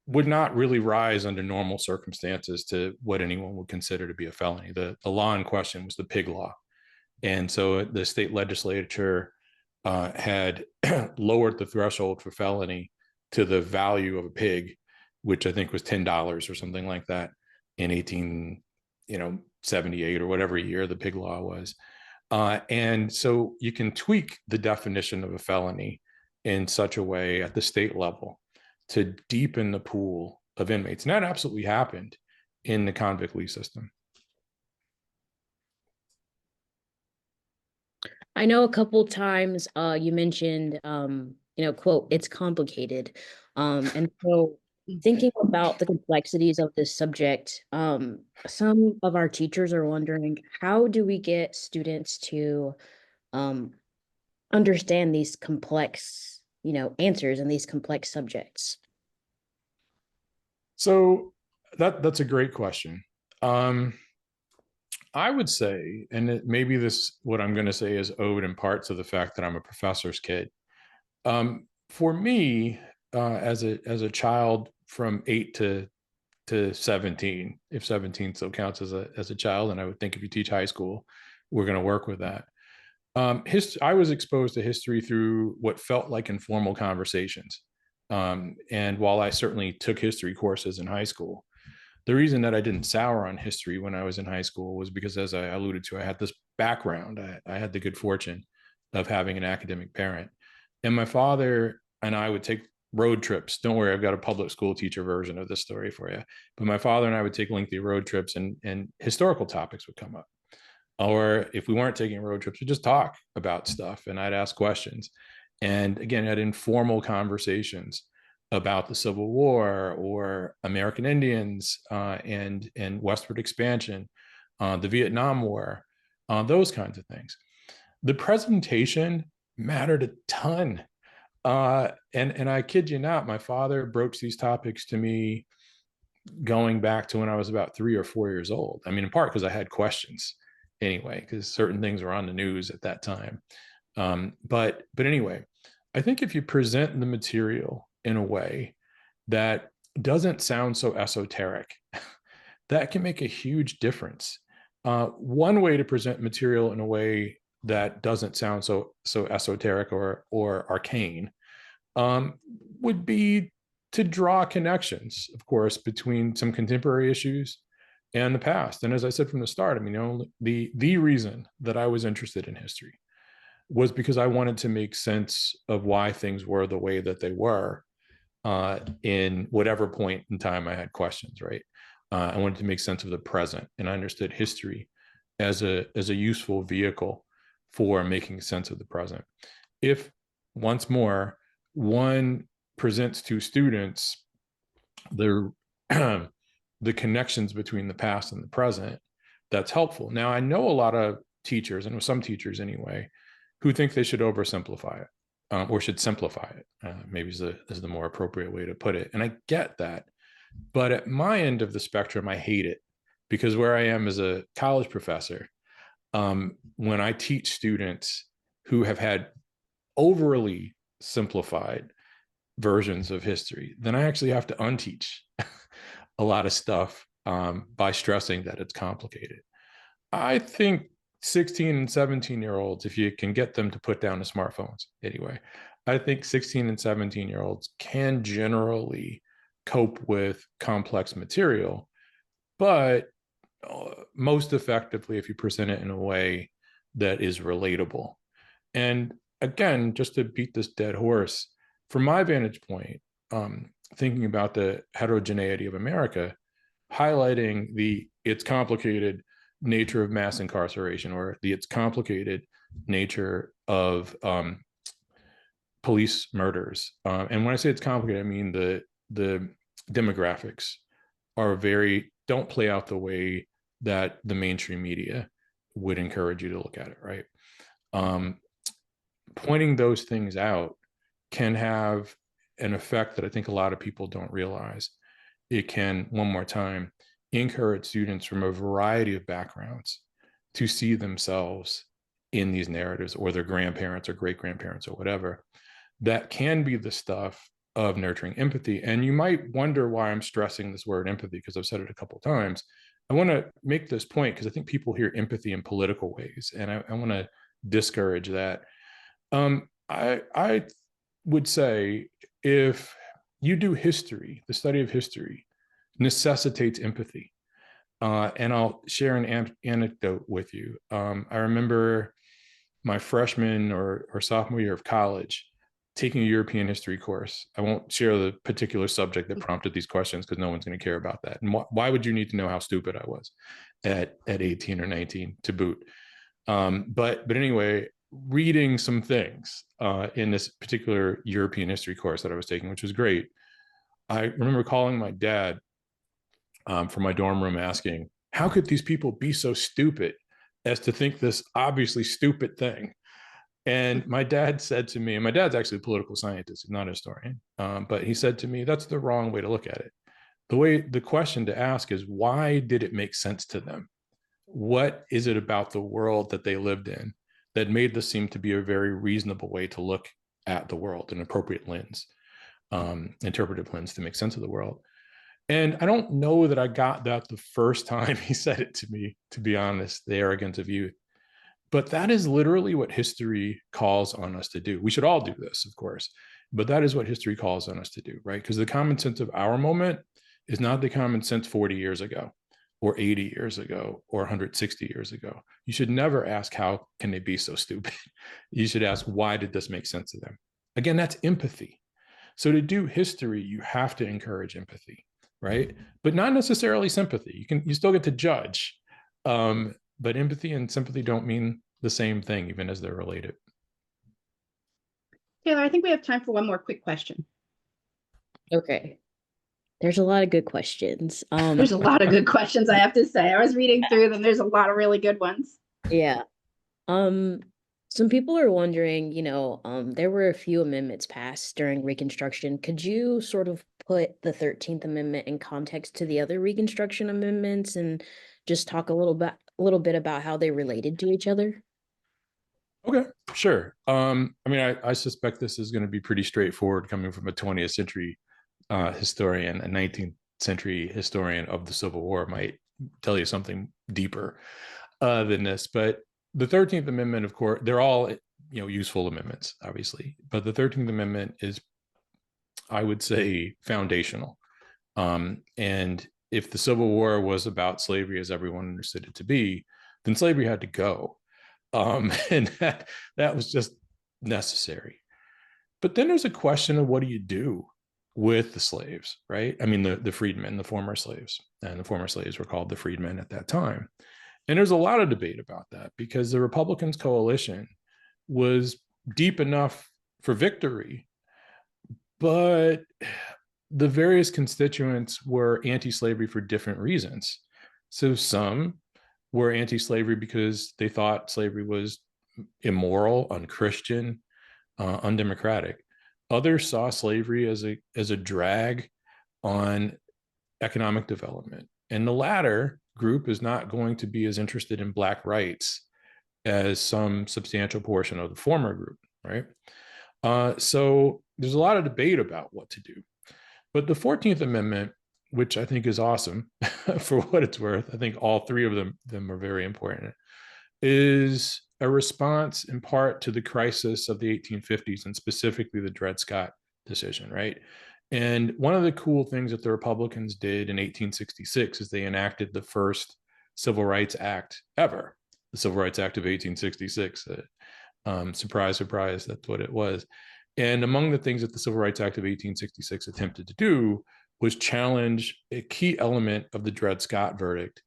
would not really rise under normal circumstances to what anyone would consider to be a felony. The law in question was the pig law. And so the state legislature had lowered the threshold for felony to the value of a pig, which I think was $10 or something like that in 1878 or whatever year the pig law was. And so you can tweak the definition of a felony in such a way at the state level to deepen the pool of inmates. And that absolutely happened in the convict lease system. I know a couple times you mentioned, quote, it's complicated. And so thinking about the complexities of this subject, some of our teachers are wondering, how do we get students to understand these complex, answers in these complex subjects? So that's a great question. I would say, and maybe what I'm going to say is owed in part to the fact that I'm a professor's kid. For me, as a child from 8 to 17, if 17 still counts as a child, and I would think if you teach high school, we're going to work with that. I was exposed to history through what felt like informal conversations. And while I certainly took history courses in high school, the reason that I didn't sour on history when I was in high school was because, as I alluded to, I had this background. I had the good fortune of having an academic parent. And my father and I would take road trips. Don't worry, I've got a public school teacher version of this story for you. But my father and I would take lengthy road trips, and historical topics would come up. Or if we weren't taking road trips, we'd just talk about stuff, and I'd ask questions. And again, had informal conversations about the Civil War or American Indians and westward expansion, the Vietnam War, those kinds of things. The presentation mattered a ton. And I kid you not, my father broached these topics to me going back to when I was about 3 or 4 years old. I mean, in part because I had questions anyway, because certain things were on the news at that time. But anyway, I think if you present the material in a way that doesn't sound so esoteric, that can make a huge difference. One way to present material in a way that doesn't sound so esoteric or arcane would be to draw connections, of course, between some contemporary issues and the past. And as I said from the start, I mean, the reason that I was interested in history was because I wanted to make sense of why things were the way that they were in whatever point in time I had questions, right? I wanted to make sense of the present, and I understood history as a useful vehicle for making sense of the present. If, once more, one presents to students the connections between the past and the present, that's helpful. Now, I know a lot of teachers, and some teachers anyway, who think they should oversimplify it or should simplify it, maybe is the more appropriate way to put it. And I get that. But at my end of the spectrum, I hate it, because where I am as a college professor, when I teach students who have had overly simplified versions of history, then I actually have to unteach a lot of stuff by stressing that it's complicated. I think 16 and 17-year-olds, if you can get them to put down the smartphones anyway, I think 16 and 17-year-olds can generally cope with complex material, but most effectively if you present it in a way that is relatable. And again, just to beat this dead horse, from my vantage point, thinking about the heterogeneity of America, highlighting it's complicated nature of mass incarceration, or it's complicated nature of police murders. And when I say it's complicated, I mean the demographics don't play out the way that the mainstream media would encourage you to look at it, right? Pointing those things out can have an effect that I think a lot of people don't realize. It can, one more time, encourage students from a variety of backgrounds to see themselves in these narratives, or their grandparents or great-grandparents or whatever. That can be the stuff of nurturing empathy. And you might wonder why I'm stressing this word empathy, because I've said it a couple of times. I want to make this point because I think people hear empathy in political ways, and I want to discourage that. I would say if you do history, the study of history necessitates empathy. And I'll share an anecdote with you. I remember my freshman or sophomore year of college taking a European history course. I won't share the particular subject that prompted these questions because no one's going to care about that. And why would you need to know how stupid I was at 18 or 19 to boot? But anyway, reading some things in this particular European history course that I was taking, which was great. I remember calling my dad from my dorm room asking, how could these people be so stupid as to think this obviously stupid thing? And my dad said to me, and my dad's actually a political scientist, not a historian, but he said to me, that's the wrong way to look at it. The question to ask is, why did it make sense to them? What is it about the world that they lived in that made this seem to be a very reasonable way to look at the world, an appropriate lens, interpretive lens to make sense of the world? And I don't know that I got that the first time he said it to me, to be honest, the arrogance of youth. But that is literally what history calls on us to do. We should all do this, of course, but that is what history calls on us to do, right? Because the common sense of our moment is not the common sense 40 years ago or 80 years ago or 160 years ago. You should never ask, how can they be so stupid? You should ask, why did this make sense to them? Again, that's empathy. So to do history, you have to encourage empathy, right? But not necessarily sympathy. You still get to judge, but empathy and sympathy don't mean the same thing, even as they're related. Taylor, I think we have time for one more quick question. Okay. There's a lot of good questions. There's a lot of good questions, I have to say. I was reading through them. There's a lot of really good ones. Yeah. Some people are wondering, there were a few amendments passed during Reconstruction. Could you sort of put the 13th Amendment in context to the other Reconstruction amendments and just talk a little bit about how they related to each other? Okay, sure. I suspect this is going to be pretty straightforward coming from a 20th century historian. A 19th century historian of the Civil War might tell you something deeper than this. But the 13th Amendment, of course, they're all useful amendments, obviously. But the 13th Amendment is, I would say, foundational. And if the Civil War was about slavery as everyone understood it to be, then slavery had to go. And that was just necessary. But then there's a question of, what do you do with the slaves, right? I mean, the freedmen, the former slaves, and the former slaves were called the freedmen at that time. And there's a lot of debate about that, because the Republicans' coalition was deep enough for victory, but the various constituents were anti-slavery for different reasons. So some were anti-slavery because they thought slavery was immoral, unchristian, undemocratic. Others saw slavery as a drag on economic development. And the latter group is not going to be as interested in Black rights as some substantial portion of the former group, right? So there's a lot of debate about what to do. But the 14th Amendment, which I think is awesome for what it's worth, I think all three of them are very important, is a response in part to the crisis of the 1850s, and specifically the Dred Scott decision, right? And one of the cool things that the Republicans did in 1866 is they enacted the first Civil Rights Act ever, the Civil Rights Act of 1866. Surprise, surprise, that's what it was. And among the things that the Civil Rights Act of 1866 attempted to do was challenge a key element of the Dred Scott verdict,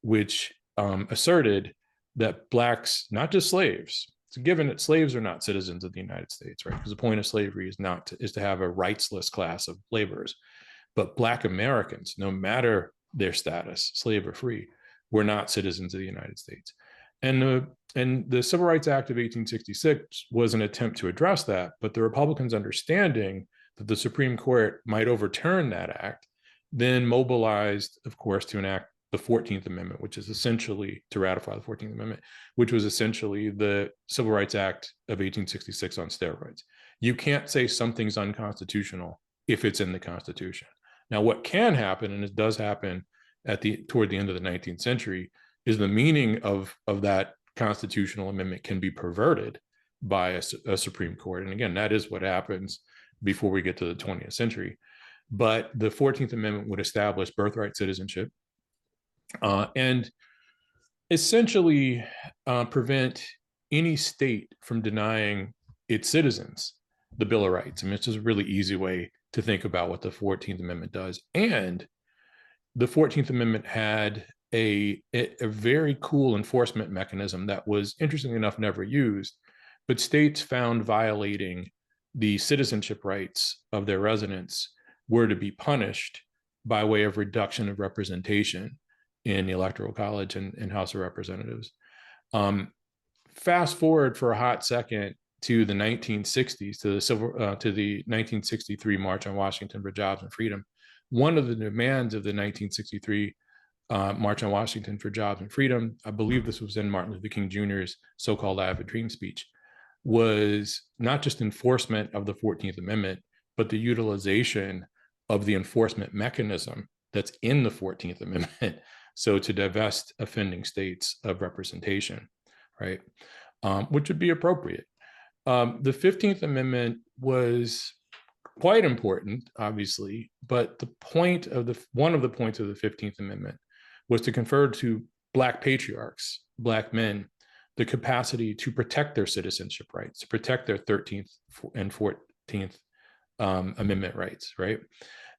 which asserted that Blacks, not just slaves, it's given that slaves are not citizens of the United States, right? Because the point of slavery is to have a rightsless class of laborers. But Black Americans, no matter their status, slave or free, were not citizens of the United States. And the Civil Rights Act of 1866 was an attempt to address that, but the Republicans' understanding that the Supreme Court might overturn that act then mobilized, of course, to enact the 14th Amendment, which is essentially to ratify the 14th Amendment, which was essentially the Civil Rights Act of 1866 on steroids. You can't say something's unconstitutional if it's in the Constitution. Now, what can happen, and it does happen toward the end of the 19th century, is the meaning of that constitutional amendment can be perverted by a Supreme Court. And again, that is what happens before we get to the 20th century. But the 14th Amendment would establish birthright citizenship and essentially prevent any state from denying its citizens the Bill of Rights. I mean, it's just a really easy way to think about what the 14th Amendment does. And the 14th Amendment had a very cool enforcement mechanism that was, interestingly enough, never used, but states found violating the citizenship rights of their residents were to be punished by way of reduction of representation in the Electoral College and House of Representatives. Fast forward for a hot second to the 1960s, to the 1963 March on Washington for Jobs and Freedom. One of the demands of the 1963 March on Washington for Jobs and Freedom, I believe this was in Martin Luther King Jr.'s so-called I Have a Dream speech, was not just enforcement of the 14th Amendment, but the utilization of the enforcement mechanism that's in the 14th Amendment. So to divest offending states of representation, right? Which would be appropriate. The 15th Amendment was quite important, obviously, but one of the points of the 15th Amendment was to confer to Black patriarchs, Black men, the capacity to protect their citizenship rights, to protect their 13th and 14th Amendment rights, right?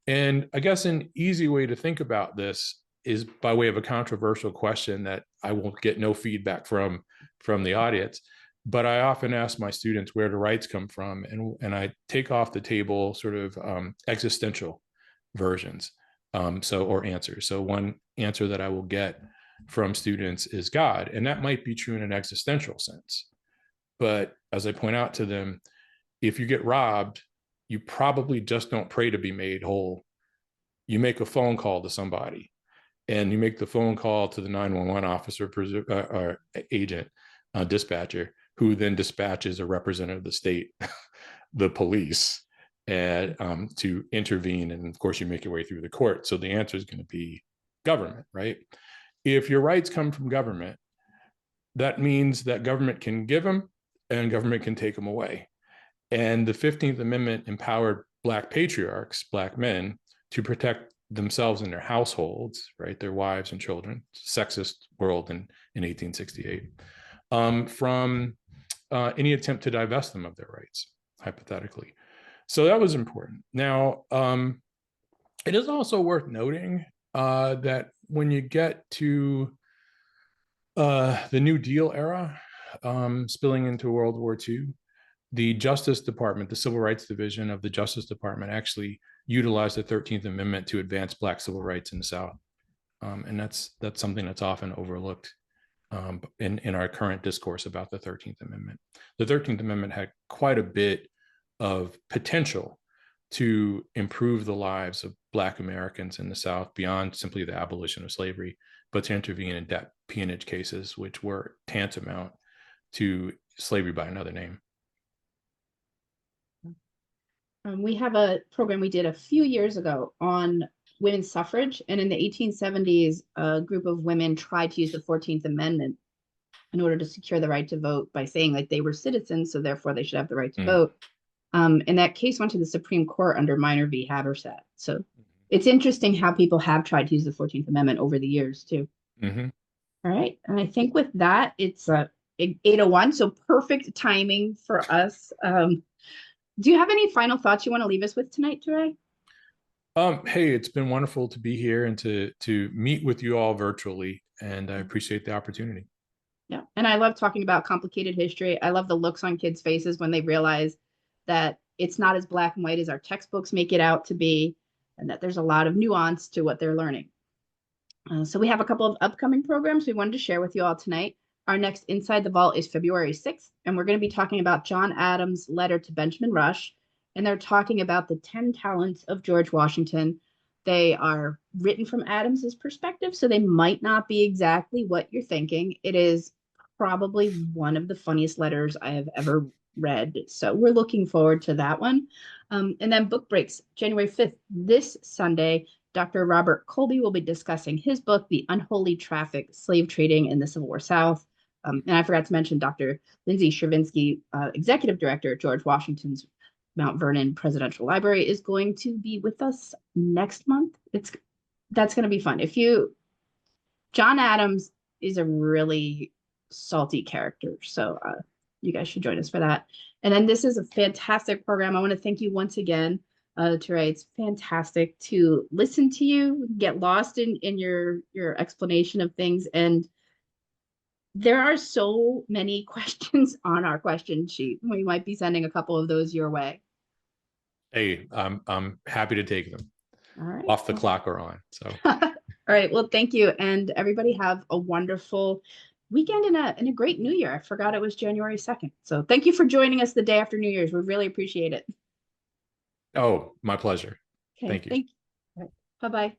And I guess an easy way to think about this is by way of a controversial question that I will get no feedback from the audience, but I often ask my students where the rights come from, and I take off the table sort of existential versions, or answers. So one answer that I will get from students is God, and that might be true in an existential sense. But as I point out to them, if you get robbed, you probably just don't pray to be made whole. You make a phone call to somebody, and you make the phone call to the 911 officer or agent, dispatcher, who then dispatches a representative of the state, the police, and to intervene. And of course, you make your way through the court. So the answer is going to be government, right? If your rights come from government, that means that government can give them and government can take them away. And the 15th Amendment empowered Black patriarchs, Black men, to protect themselves and their households, right, their wives and children, sexist world in 1868, from any attempt to divest them of their rights, hypothetically. So that was important. Now, it is also worth noting that when you get to the New Deal era, spilling into World War II, the Justice Department, the Civil Rights Division of the Justice Department, actually utilized the 13th Amendment to advance Black civil rights in the South. And that's something that's often overlooked in our current discourse about the 13th Amendment. The 13th Amendment had quite a bit of potential to improve the lives of Black Americans in the South beyond simply the abolition of slavery, but to intervene in debt peonage cases, which were tantamount to slavery by another name. We have a program we did a few years ago on women's suffrage, and in the 1870s, a group of women tried to use the 14th Amendment in order to secure the right to vote by saying like they were citizens, so therefore they should have the right to vote. And that case went to the Supreme Court under Minor v. Habersaat. So it's interesting how people have tried to use the 14th Amendment over the years too. All right, and I think with that, it's 8:01, so perfect timing for us. Do you have any final thoughts you want to leave us with tonight, Touré? Hey, it's been wonderful to be here and to meet with you all virtually, and I appreciate the opportunity. Yeah. And I love talking about complicated history. I love the looks on kids' faces when they realize that it's not as black and white as our textbooks make it out to be, and that there's a lot of nuance to what they're learning. So we have a couple of upcoming programs we wanted to share with you all tonight. Our next Inside the Vault is February 6th, and we're going to be talking about John Adams' letter to Benjamin Rush. And they're talking about the 10 talents of George Washington. They are written from Adams's perspective, so they might not be exactly what you're thinking. It is probably one of the funniest letters I have ever read. So we're looking forward to that one. And then book breaks, January 5th, this Sunday. Dr. Robert Colby will be discussing his book, The Unholy Traffic, Slave Trading in the Civil War South. And I forgot to mention Dr. Lindsay Stravinsky, Executive Director at George Washington's Mount Vernon Presidential Library, is going to be with us next month. That's going to be fun. John Adams is a really salty character, so you guys should join us for that. And then this is a fantastic program. I want to thank you once again. Touré, it's fantastic to listen to you, get lost in your explanation of things. And there are so many questions on our question sheet. We might be sending a couple of those your way. Hey, I'm happy to take them. All right. Off the clock or on. So all right. Well, thank you. And everybody have a wonderful weekend and a great New Year. I forgot it was January 2nd. So thank you for joining us the day after New Year's. We really appreciate it. Oh, my pleasure. Okay, Thank you. Thank you. Right. Bye-bye.